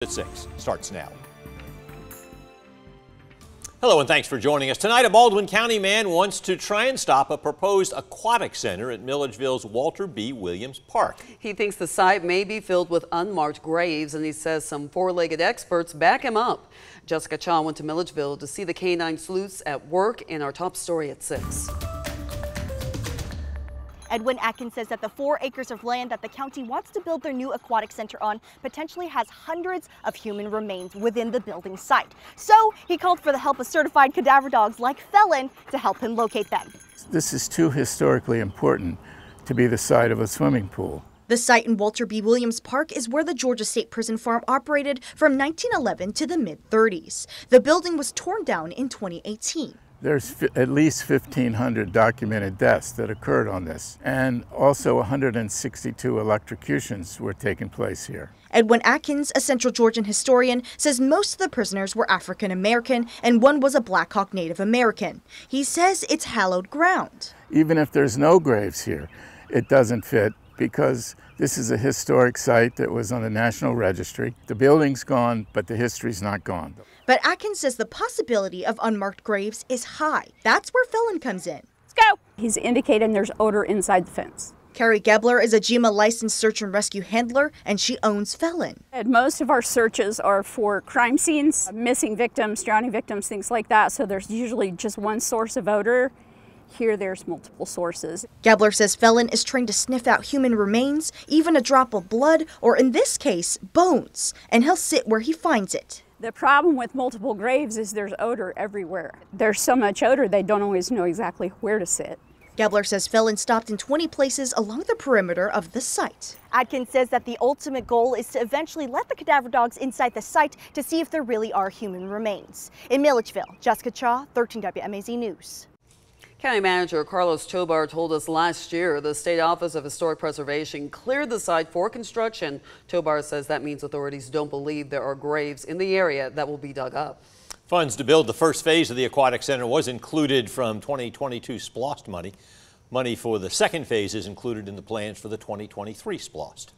At 6 starts now. Hello and thanks for joining us. Tonight, a Baldwin County man wants to try and stop a proposed aquatic center at Milledgeville's Walter B. Williams Park. He thinks the site may be filled with unmarked graves, and he says some four-legged experts back him up. Jessica Cha went to Milledgeville to see the canine sleuths at work in our top story at 6. Edwin Atkins says that the 4 acres of land that the county wants to build their new aquatic center on potentially has hundreds of human remains within the building site. So he called for the help of certified cadaver dogs like Felon to help him locate them. This is too historically important to be the site of a swimming pool. The site in Walter B. Williams Park is where the Georgia State Prison Farm operated from 1911 to the mid-30s. The building was torn down in 2018. There's at least 1,500 documented deaths that occurred on this, and also 162 electrocutions were taking place here. Edwin Atkins, a Central Georgian historian, says most of the prisoners were African American and one was a Black Hawk Native American. He says it's hallowed ground. Even if there's no graves here, it doesn't fit because this is a historic site that was on the National Registry. The building's gone, but the history's not gone. But Atkins says the possibility of unmarked graves is high. That's where Felon comes in. Let's go. He's indicating there's odor inside the fence. Carrie Gebler is a GEMA licensed search and rescue handler, and she owns Felon. And most of our searches are for crime scenes, missing victims, drowning victims, things like that. So there's usually just one source of odor. Here, there's multiple sources. Gebler says Felon is trained to sniff out human remains, even a drop of blood, or in this case, bones, and he'll sit where he finds it. The problem with multiple graves is there's odor everywhere. There's so much odor, they don't always know exactly where to sit. Gebler says Felon stopped in 20 places along the perimeter of the site. Atkins says that the ultimate goal is to eventually let the cadaver dogs inside the site to see if there really are human remains. In Milledgeville, Jessica Cha, 13 WMAZ News. County Manager Carlos Tobar told us last year the State Office of Historic Preservation cleared the site for construction. Tobar says that means authorities don't believe there are graves in the area that will be dug up. Funds to build the first phase of the aquatic center was included from 2022 SPLOST money. Money for the second phase is included in the plans for the 2023 SPLOST.